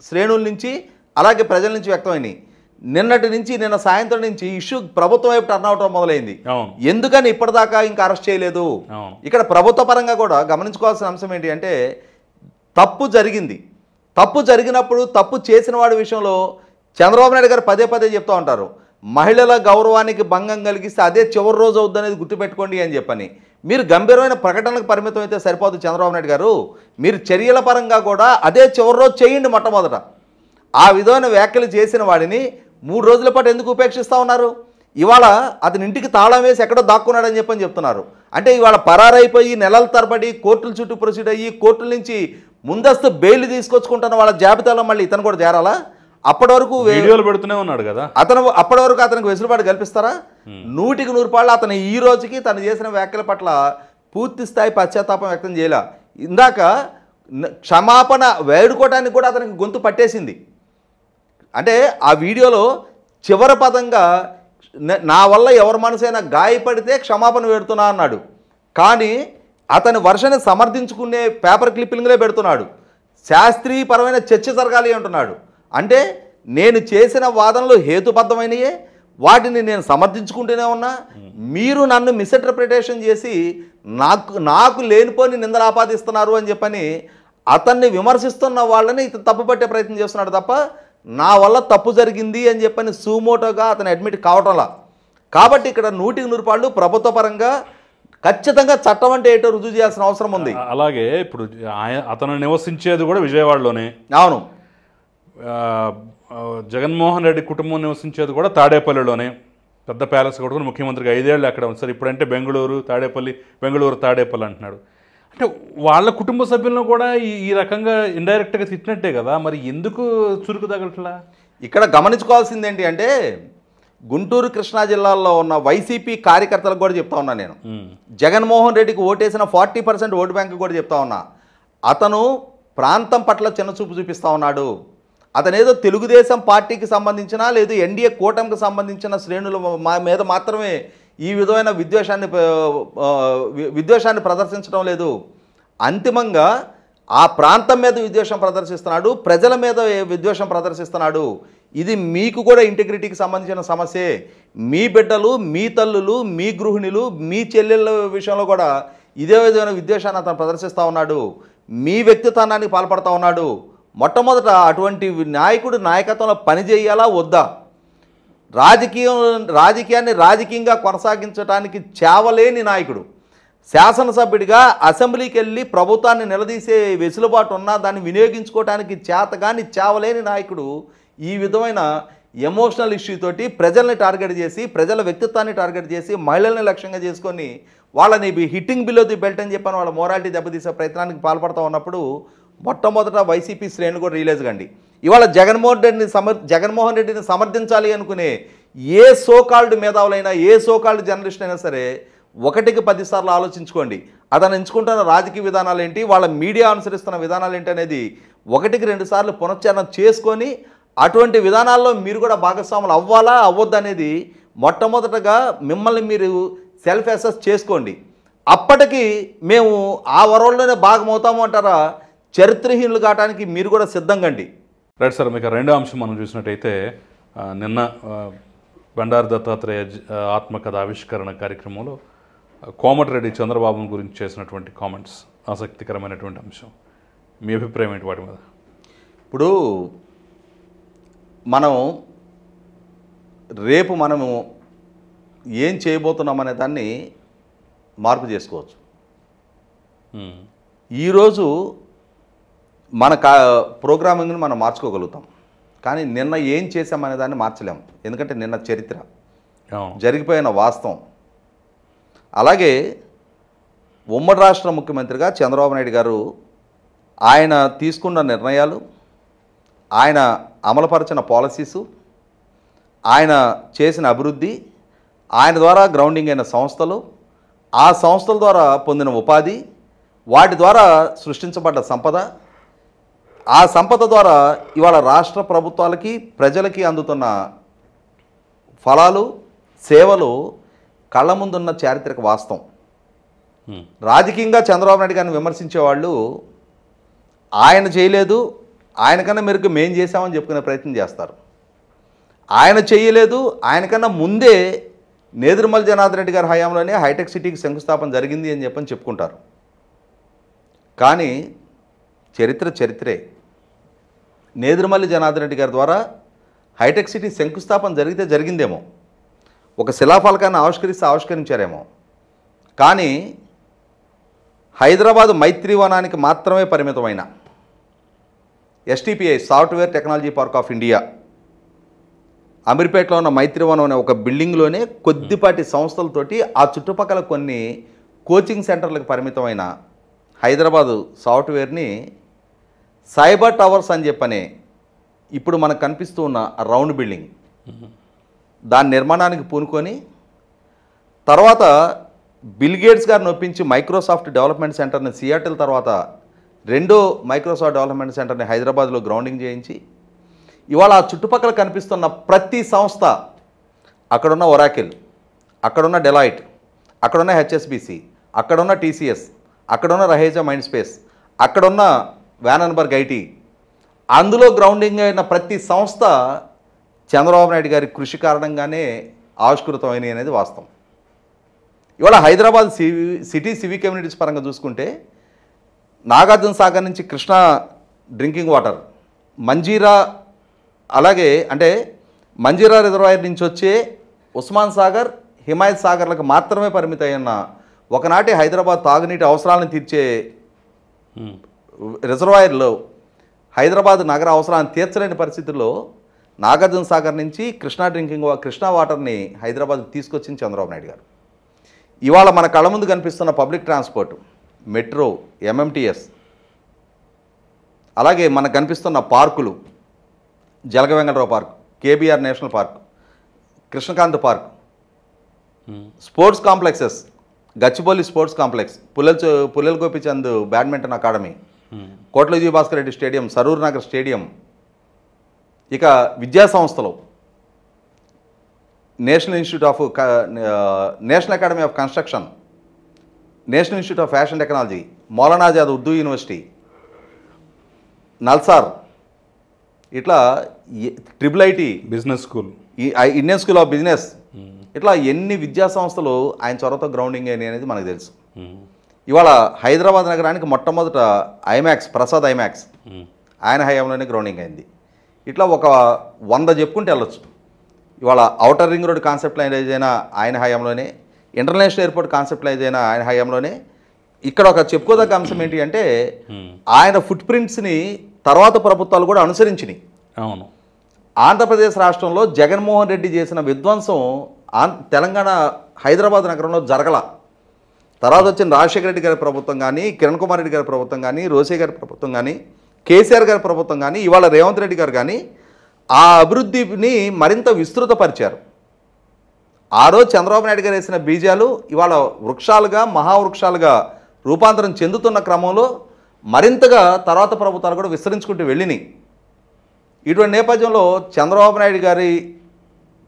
శ్రేణుల నుంచి అలాగే ప్రజల నుంచి వ్యక్తమైనాయి. నిన్న సాయంత్రం నుంచి ఇష్యూ ప్రభుత్వం వైపు టర్న్ అవటం మొదలైంది. ఎందుకని ఇప్పటిదాకా ఇంకా అరెస్ట్ చేయలేదు? ఇక్కడ ప్రభుత్వ పరంగా కూడా గమనించుకోవాల్సిన అంశం ఏంటి అంటే, తప్పు జరిగింది. తప్పు జరిగినప్పుడు తప్పు చేసిన వాడి విషయంలో చంద్రబాబు నాయుడు గారు పదే పదే చెప్తూ ఉంటారు, మహిళల గౌరవానికి భంగం కలిగిస్తే అదే చివరి రోజు అవుద్దనేది గుర్తుపెట్టుకోండి అని చెప్పని. మీరు గంభీరమైన ప్రకటనలకు పరిమితం అయితే సరిపోదు చంద్రబాబు నాయుడు గారు, మీరు చర్యల పరంగా కూడా అదే చివరి రోజు చేయండి మొట్టమొదట. ఆ విధమైన వ్యాఖ్యలు చేసిన వాడిని 3 రోజుల పాటు ఎందుకు ఉపేక్షిస్తూ ఉన్నారు? ఇవాళ అతని ఇంటికి తాళం వేసి ఎక్కడో దాక్కున్నాడని చెప్పని చెప్తున్నారు. అంటే ఇవాళ పరారైపోయి నెలల తరబడి కోర్టుల చుట్టూ ప్రొసీడ్ అయ్యి కోర్టుల నుంచి ముందస్తు బెయిల్ తీసుకొచ్చుకుంటున్న వాళ్ళ జాబితాలో మళ్ళీ ఇతను కూడా చేరాలా? అప్పటి వరకు వీడియోలు పెడుతూనే ఉన్నాడు కదా అప్పటి వరకు అతనికి వెసులుబాటు కల్పిస్తారా? 100కి 100 పాళ్ళు అతను ఈ రోజుకి తను చేసిన వ్యాఖ్యల పట్ల పూర్తి స్థాయి పశ్చాత్తాపం వ్యక్తం చేయాల. ఇందాక క్షమాపణ వేడుకోవడానికి కూడా అతనికి గొంతు పట్టేసింది. అంటే ఆ వీడియోలో చివరి పదంగా నా వల్ల ఎవరి మనసైనా గాయపడితే క్షమాపణ వేడుతున్నా అన్నాడు. కానీ అతని వర్షని సమర్థించుకునే పేపర్ క్లిప్పింగ్లే పెడుతున్నాడు. శాస్త్రీయపరమైన చర్చ జరగాలి అంటున్నాడు. అంటే నేను చేసిన వాదనలు హేతుబద్ధమైనయే, వాటిని నేను సమర్థించుకుంటూనే ఉన్నా, మీరు నన్ను మిస్ఇంటర్ప్రిటేషన్ చేసి నాకు లేనిపోని నిందలు ఆపాదిస్తున్నారు అని చెప్పని అతన్ని విమర్శిస్తున్న వాళ్ళని ఇతను తప్పుపట్టే ప్రయత్నం చేస్తున్నాడు తప్ప నా వల్ల తప్పు జరిగింది అని చెప్పని సూమోటోగా అతను అడ్మిట్ కావటంలా. కాబట్టి ఇక్కడ 100కి 100 పాళ్ళు ప్రభుత్వ పరంగా ఖచ్చితంగా చట్టం అంటే ఏంటో రుజువు చేయాల్సిన అవసరం ఉంది. అలాగే ఇప్పుడు అతను నివసించేది కూడా విజయవాడలోనే. అవును. జగన్మోహన్ రెడ్డి కుటుంబం నివసించేది కూడా తాడేపల్లిలోనే. పెద్ద ప్యాలెస్ కొట్టుకుని ముఖ్యమంత్రికి 5 ఏళ్ళు అక్కడ ఉంది సార్. ఇప్పుడంటే బెంగళూరు తాడేపల్లి అంటున్నాడు. అంటే వాళ్ళ కుటుంబ సభ్యులను కూడా ఈ రకంగా ఇండైరెక్ట్గా తిట్టినట్టే కదా, మరి ఎందుకు చురుకు తగలట్లా? ఇక్కడ గమనించుకోవాల్సింది ఏంటి అంటే, గుంటూరు కృష్ణా జిల్లాల్లో ఉన్న వైసీపీ కార్యకర్తలకు కూడా చెప్తా ఉన్నా నేను, జగన్మోహన్ రెడ్డికి ఓటేసిన 40% ఓటు బ్యాంకు కూడా చెప్తా ఉన్నా, అతను ప్రాంతం పట్ల చిన్నచూపు చూపిస్తూ ఉన్నాడు. అతనేదో తెలుగుదేశం పార్టీకి సంబంధించిన లేదు ఎన్డీఏ కూటమికి సంబంధించిన శ్రేణుల మీద మాత్రమే ఈ విధమైన విద్వేషాన్ని ప్రదర్శించడం లేదు. అంతిమంగా ఆ ప్రాంతం మీద విద్వేషం ప్రదర్శిస్తున్నాడు, ప్రజల మీద విద్వేషం ప్రదర్శిస్తున్నాడు. ఇది మీకు కూడా ఇంటిగ్రిటీకి సంబంధించిన సమస్యే. మీ బిడ్డలు, మీ తల్లులు, మీ గృహిణులు, మీ చెల్లెళ్ళ విషయంలో కూడా ఇదే విధమైన విద్వేషాన్ని అతను ప్రదర్శిస్తూ ఉన్నాడు. మీ వ్యక్తిత్వానికి పాల్పడుతూ ఉన్నాడు. మొట్టమొదట అటువంటి నాయకుడు నాయకత్వంలో పనిచేయాలా వద్దా? రాజకీయాన్ని రాజకీయంగా కొనసాగించడానికి చావలేని నాయకుడు, శాసనసభ్యుడిగా అసెంబ్లీకి వెళ్ళి ప్రభుత్వాన్ని నిలదీసే వెసులుబాటు ఉన్నా దాన్ని వినియోగించుకోవడానికి చేతగాని చావలేని నాయకుడు ఈ విధమైన ఎమోషనల్ ఇష్యూ తోటి ప్రజల్ని టార్గెట్ చేసి, ప్రజల వ్యక్తిత్వాన్ని టార్గెట్ చేసి, మహిళల్ని లక్ష్యంగా చేసుకొని వాళ్ళని హిట్టింగ్ బిలో ది బెల్ట్ అని చెప్పని వాళ్ళ మొరాలిటీ దెబ్బతీసే ప్రయత్నానికి పాల్పడుతూ ఉన్నప్పుడు మొట్టమొదట వైసీపీ శ్రేణులు కూడా రియలైజ్ కండి. ఇవాళ జగన్మోహన్ రెడ్డిని సమర్థించాలి అనుకునే ఏ సోకాల్డ్ మేధావులైనా, ఏ సోకాల్డ్ జర్నలిస్ట్ అయినా సరే 1కి 10 సార్లు ఆలోచించుకోండి. అతను ఎంచుకుంటున్న రాజకీయ విధానాలు ఏంటి, వాళ్ళ మీడియా అనుసరిస్తున్న విధానాలు ఏంటి అనేది 1కి 2 సార్లు పునశ్చరణ చేసుకొని అటువంటి విధానాల్లో మీరు కూడా భాగస్వాములు అవ్వాలా అవ్వద్దు అనేది మొట్టమొదటగా మిమ్మల్ని మీరు సెల్ఫ్ అసెస్ చేసుకోండి. అప్పటికి మేము ఆ వరల్డ్లోనే భాగమవుతాము అంటారా, చరిత్రహీనులు కావడానికి మీరు కూడా సిద్ధంగండి. రైట్ సార్, మీకు రెండో అంశం మనం చూసినట్టయితే నిన్న బండారు దత్తాత్రేయ ఆత్మకథ ఆవిష్కరణ కార్యక్రమంలో కోమటిరెడ్డి చంద్రబాబు గురించి చేసినటువంటి కామెంట్స్ ఆసక్తికరమైనటువంటి అంశం. మీ అభిప్రాయం ఏంటి వాటి మీద? ఇప్పుడు రేపు మనము ఏం చేయబోతున్నామనే దాన్ని మార్పు చేసుకోవచ్చు. ఈరోజు మన ప్రోగ్రామింగ్ని మనం మార్చుకోగలుగుతాం, కానీ నిన్న ఏం చేశామనే దాన్ని మార్చలేం. ఎందుకంటే నిన్న చరిత్ర, జరిగిపోయిన వాస్తవం. అలాగే ఉమ్మడి రాష్ట్ర ముఖ్యమంత్రిగా చంద్రబాబు నాయుడు గారు ఆయన తీసుకున్న నిర్ణయాలు, ఆయన అమలుపరిచిన పాలసీసు, ఆయన చేసిన అభివృద్ధి, ఆయన ద్వారా గ్రౌండింగ్ అయిన సంస్థలు, ఆ సంస్థల ద్వారా పొందిన ఉపాధి, వాటి ద్వారా సృష్టించబడ్డ సంపద, ఆ సంపద ద్వారా ఇవాళ రాష్ట్ర ప్రభుత్వాలకి ప్రజలకి అందుతున్న ఫలాలు, సేవలు కళ్ళ ముందున్న చారిత్రక వాస్తవం. రాజకీయంగా చంద్రబాబు నాయుడు గారిని విమర్శించేవాళ్ళు ఆయన చేయలేదు, ఆయనకన్నా మెరుగు మేం చేశామని చెప్పుకునే ప్రయత్నం చేస్తారు. ఆయన చేయలేదు, ఆయనకన్నా ముందే నేదురుమల్లి జనార్దన్ రెడ్డి గారి హయాంలోనే హైటెక్ సిటీకి శంకుస్థాపన జరిగింది అని చెప్పుకుంటారు. కానీ చరిత్రే. నేదురుమల్లి జనార్దన్ రెడ్డి గారి ద్వారా హైటెక్ సిటీ శంకుస్థాపన జరిగిందేమో, ఒక శిలాఫలకాన్ని ఆవిష్కరించారేమో, కానీ హైదరాబాదు మైత్రివనానికి మాత్రమే పరిమితమైన STPI software technology park of India అమీర్పేటలో ఉన్న మైత్రివనం అనే ఒక బిల్డింగ్లోనే కొద్దిపాటి సంస్థలతోటి ఆ చుట్టుపక్కల కొన్ని కోచింగ్ సెంటర్లకు పరిమితమైన హైదరాబాదు సాఫ్ట్వేర్ని సైబర్ టవర్స్ అని చెప్పనే ఇప్పుడు మనకు కనిపిస్తూ ఉన్న రౌండ్ బిల్డింగ్, దాని నిర్మాణానికి పూనుకొని తర్వాత బిల్ గేట్స్ గారిని ఒప్పించి మైక్రోసాఫ్ట్ డెవలప్మెంట్ సెంటర్ని సియాటిల్ తర్వాత రెండో మైక్రోసాఫ్ట్ డెవలప్మెంట్ సెంటర్ని హైదరాబాద్లో గ్రౌండింగ్ చేయించి ఇవాళ ఆ చుట్టుపక్కల కనిపిస్తున్న ప్రతి సంస్థ, అక్కడున్న ఒరాకిల్, అక్కడున్న డెలాయిట్, అక్కడున్న HSBC, అక్కడున్న TCS, అక్కడున్న రహేజా మైండ్ స్పేస్, అక్కడున్న వ్యానన్బర్గ్ IT, అందులో గ్రౌండింగ్ అయిన ప్రతి సంస్థ చంద్రబాబు నాయుడు గారి కృషి కారణంగానే ఆవిష్కృతమైనవి అనేది వాస్తవం. ఇవాళ హైదరాబాద్ సిటీ సివిక్ కమ్యూనిటీస్ పరంగా చూసుకుంటే నాగార్జున సాగర్ నుంచి కృష్ణా డ్రింకింగ్ వాటర్, మంజీరా, అలాగే అంటే మంజీరా రిజర్వాయర్ నుంచి వచ్చే ఉస్మాన్ సాగర్, హిమాయత్ సాగర్లకు మాత్రమే పరిమితమైన ఒకనాటి హైదరాబాద్ తాగునీటి అవసరాలను తీర్చే రిజర్వాయర్లో హైదరాబాద్ నగర అవసరాలను తీర్చలేని పరిస్థితుల్లో నాగార్జున సాగర్ నుంచి కృష్ణా వాటర్ని హైదరాబాద్కి తీసుకొచ్చింది చంద్రబాబు నాయుడు గారు. ఇవాళ మన కళ్ళ ముందు కనిపిస్తున్న పబ్లిక్ ట్రాన్స్పోర్ట్, మెట్రో, MMTS, అలాగే మనకు కనిపిస్తున్న పార్కులు, Jalagam Venkatarao park, KBR national park, Krishnakanth park, sports complexes, Gachibowli sports complex, Pullela Gopichand badminton academy, Kotla Vijaya Bhaskar Reddy stadium, Saroor Nagar stadium, ఇక విద్యా సంస్థలు national academy of construction, national institute of fashion technology, Maulana Azad Urdu university, NALSAR, ఇట్లా IIIT business school, Indian school of business, ఇట్లా ఎన్ని విద్యా సంస్థలు ఆయన చొరవతో గ్రౌండింగ్ అయినాయి అనేది మనకు తెలుసు. ఇవాళ హైదరాబాద్ నగరానికి మొట్టమొదట ప్రసాద్ ఐమాక్స్ ఆయన హయాంలోనే గ్రౌండింగ్ అయింది. ఇట్లా ఒక 100 చెప్పుకుంటే వెళ్ళొచ్చు. ఇవాళ outer ring road concept line అయినా ఆయన హయాంలోనే, ఇంటర్నేషనల్ ఎయిర్పోర్ట్ కాన్సెప్టలైజ్ అయిన ఆయన హయాంలోనే. ఇక్కడ ఒక చెప్పుకోదగ్గ అంశం ఏంటి అంటే ఆయన ఫుట్ ప్రింట్స్ని తర్వాత ప్రభుత్వాలు కూడా అనుసరించినాయి. అవును. ఆంధ్రప్రదేశ్ రాష్ట్రంలో జగన్మోహన్ రెడ్డి చేసిన విధ్వంసం తెలంగాణ హైదరాబాద్ నగరంలో జరగల. తర్వాత వచ్చిన రాజశేఖర రెడ్డి గారి ప్రభుత్వం కానీ, కిరణ్ కుమార్ రెడ్డి గారి ప్రభుత్వం కానీ, రోసే గారి ప్రభుత్వం కానీ, కేసీఆర్ గారి ప్రభుత్వం కానీ, ఇవాళ రేవంత్ రెడ్డి గారు కానీ ఆ అభివృద్ధిని మరింత విస్తృతపరిచారు. ఆ రోజు చంద్రబాబు నాయుడు గారు వేసిన బీజాలు ఇవాళ వృక్షాలుగా, మహావృక్షాలుగా రూపాంతరం చెందుతున్న క్రమంలో మరింతగా తర్వాత ప్రభుత్వాలు కూడా విస్తరించుకుంటూ వెళ్ళినాయి. ఇటువంటి నేపథ్యంలో చంద్రబాబు నాయుడు గారి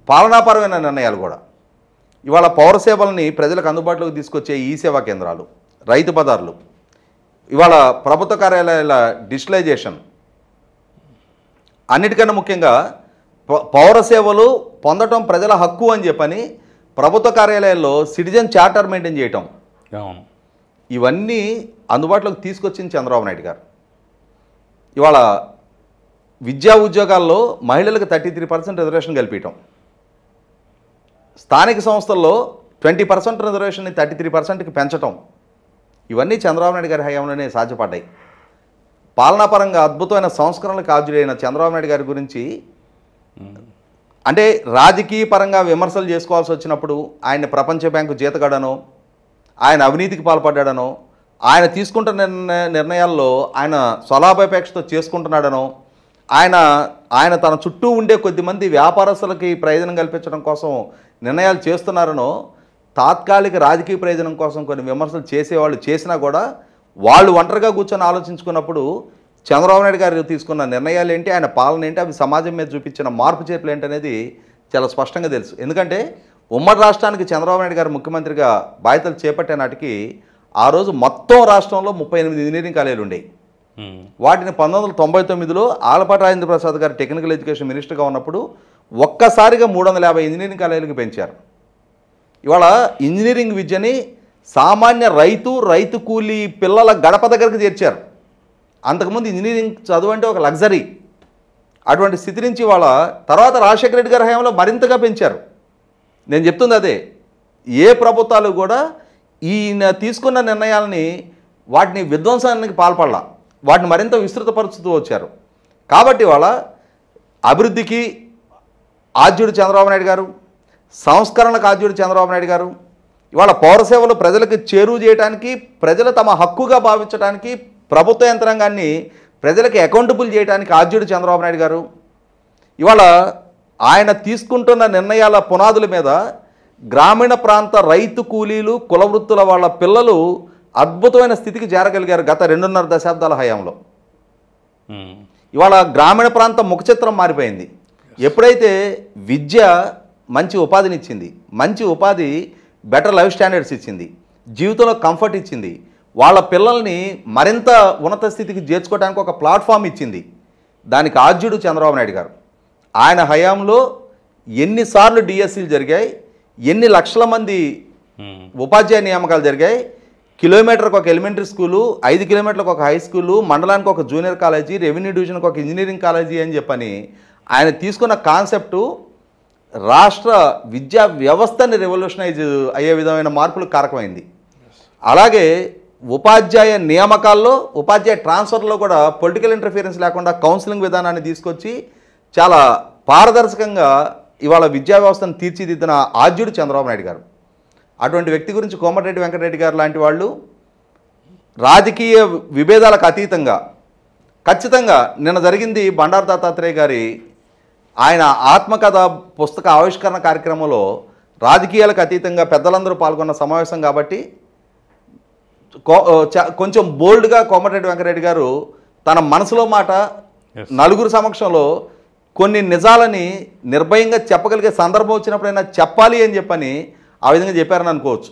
పాలనాపరమైన నిర్ణయాలు కూడా ఇవాళ పౌర సేవల్ని ప్రజలకు అందుబాటులోకి తీసుకొచ్చే ఈ సేవా కేంద్రాలు, రైతు బజార్లు, ఇవాళ ప్రభుత్వ కార్యాలయాల డిజిటలైజేషన్, అన్నిటికన్నా ముఖ్యంగా పౌర సేవలు పొందటం ప్రజల హక్కు అని చెప్పని ప్రభుత్వ కార్యాలయాల్లో సిటిజన్ చార్టర్ మెయింటైన్ చేయటం, ఇవన్నీ అందుబాటులోకి తీసుకొచ్చింది చంద్రబాబు నాయుడు గారు. ఇవాళ విద్యా ఉద్యోగాల్లో మహిళలకు 33% రిజర్వేషన్ కల్పించటం, స్థానిక సంస్థల్లో 20% రిజర్వేషన్ని 33%కి పెంచటం, ఇవన్నీ చంద్రబాబు నాయుడు గారి హయాంలోనే సాధ్యపడ్డాయి. పాలనాపరంగా అద్భుతమైన సంస్కరణలకు ఆర్జుడైన చంద్రబాబు నాయుడు గారి గురించి అంటే రాజకీయ పరంగా విమర్శలు చేసుకోవాల్సి వచ్చినప్పుడు ఆయన ప్రపంచ బ్యాంకు జీతగాడనో, ఆయన అవినీతికి పాల్పడ్డాడనో, ఆయన తీసుకుంటున్న నిర్ణయాల్లో ఆయన స్వలాభాపేక్షతో చేసుకుంటున్నాడనో, ఆయన తన చుట్టూ ఉండే కొద్దిమంది వ్యాపారస్తులకి ప్రయోజనం కల్పించడం కోసం నిర్ణయాలు చేస్తున్నారనో, తాత్కాలిక రాజకీయ ప్రయోజనం కోసం కొన్ని విమర్శలు చేసేవాళ్ళు చేసినా కూడా వాళ్ళు ఒంటరిగా కూర్చొని ఆలోచించుకున్నప్పుడు చంద్రబాబు నాయుడు గారు తీసుకున్న నిర్ణయాలు ఏంటి, ఆయన పాలన ఏంటి, అవి సమాజం మీద చూపించిన మార్పు చేర్పులు ఏంటి అనేది చాలా స్పష్టంగా తెలుసు. ఎందుకంటే ఉమ్మడి రాష్ట్రానికి చంద్రబాబు నాయుడు గారు ముఖ్యమంత్రిగా బాధ్యతలు చేపట్టే నాటికి ఆ రోజు మొత్తం రాష్ట్రంలో 38 ఇంజనీరింగ్ కాలేజీలు ఉండేవి. వాటిని 1999లో ఆలపాటి రాజేంద్ర ప్రసాద్ గారు టెక్నికల్ ఎడ్యుకేషన్ మినిస్టర్గా ఉన్నప్పుడు ఒక్కసారిగా 350 ఇంజనీరింగ్ కాలేజీలకు పెంచారు. ఇవాళ ఇంజనీరింగ్ విద్యని సామాన్య రైతు కూలీ పిల్లల గడప దగ్గరికి చేర్చారు. అంతకుముందు ఇంజనీరింగ్ చదువు అంటే ఒక లగ్జరీ. అటువంటి స్థితి నుంచి వాళ్ళ తర్వాత రాజశేఖర రెడ్డి గారి హయాంలో మరింతగా పెంచారు. నేను చెప్తుంది అదే, ఏ ప్రభుత్వాలు కూడా ఈయన తీసుకున్న నిర్ణయాలని వాటిని విధ్వంసానికి పాల్పడాల, వాటిని మరింత విస్తృతపరుచుతూ వచ్చారు. కాబట్టి వాళ్ళ అభివృద్ధికి ఆద్యుడు చంద్రబాబు నాయుడు గారు, సంస్కరణకు ఆద్యుడు చంద్రబాబు నాయుడు గారు, ఇవాళ పౌర సేవలు ప్రజలకు చేరువ చేయడానికి, ప్రజలు తమ హక్కుగా భావించడానికి, ప్రభుత్వ యంత్రాంగాన్ని ప్రజలకు అకౌంటబుల్ చేయడానికి ఆద్యుడు చంద్రబాబు నాయుడు గారు. ఇవాళ ఆయన తీసుకుంటున్న నిర్ణయాల పునాదుల మీద గ్రామీణ ప్రాంత రైతు కూలీలు, కుల వృత్తుల వాళ్ళ పిల్లలు అద్భుతమైన స్థితికి చేరగలిగారు గత 2.5 దశాబ్దాల హయాంలో. ఇవాళ గ్రామీణ ప్రాంతం ముఖచిత్రం మారిపోయింది. ఎప్పుడైతే విద్య మంచి ఉపాధినిచ్చింది, మంచి ఉపాధి బెటర్ లైఫ్ స్టాండర్డ్స్ ఇచ్చింది, జీవితంలో కంఫర్ట్ ఇచ్చింది, వాళ్ళ పిల్లల్ని మరింత ఉన్నత స్థితికి చేర్చుకోవడానికి ఒక ప్లాట్ఫామ్ ఇచ్చింది, దానికి ఆద్యుడు చంద్రబాబు నాయుడు గారు. ఆయన హయాంలో ఎన్నిసార్లు డిఎస్సీలు జరిగాయి, ఎన్ని లక్షల మంది ఉపాధ్యాయ నియామకాలు జరిగాయి, కిలోమీటర్కి ఒక ఎలిమెంటరీ స్కూలు, 5 కిలోమీటర్లకు ఒక హై స్కూలు, మండలానికి ఒక జూనియర్ కాలేజీ, రెవెన్యూ డివిజన్కి ఒక ఇంజనీరింగ్ కాలేజీ అని చెప్పని ఆయన తీసుకున్న కాన్సెప్టు రాష్ట్ర విద్యా వ్యవస్థని రెవల్యూషనైజ్ అయ్యే విధమైన మార్పులకు కారకమైంది. అలాగే ఉపాధ్యాయ నియామకాల్లో, ఉపాధ్యాయ ట్రాన్స్ఫర్లో కూడా పొలిటికల్ ఇంటర్ఫియరెన్స్ లేకుండా కౌన్సిలింగ్ విధానాన్ని తీసుకొచ్చి చాలా పారదర్శకంగా ఇవాళ విద్యా వ్యవస్థను తీర్చిదిద్దిన ఆద్యుడు చంద్రబాబు నాయుడు గారు. అటువంటి వ్యక్తి గురించి కోమటిరెడ్డి వెంకటరెడ్డి గారు లాంటి వాళ్ళు రాజకీయ విభేదాలకు అతీతంగా ఖచ్చితంగా నిన్న జరిగింది బండారు దత్తాత్రేయ గారి ఆయన ఆత్మకథ పుస్తక ఆవిష్కరణ కార్యక్రమంలో రాజకీయాలకు అతీతంగా పెద్దలందరూ పాల్గొన్న సమావేశం కాబట్టి కొంచెం బోల్డ్గా కోమటిరెడ్డి వెంకటరెడ్డి గారు తన మనసులో మాట నలుగురు సమక్షంలో కొన్ని నిజాలని నిర్భయంగా చెప్పగలిగే సందర్భం వచ్చినప్పుడైనా చెప్పాలి అని చెప్పని ఆ విధంగా చెప్పారని అనుకోవచ్చు.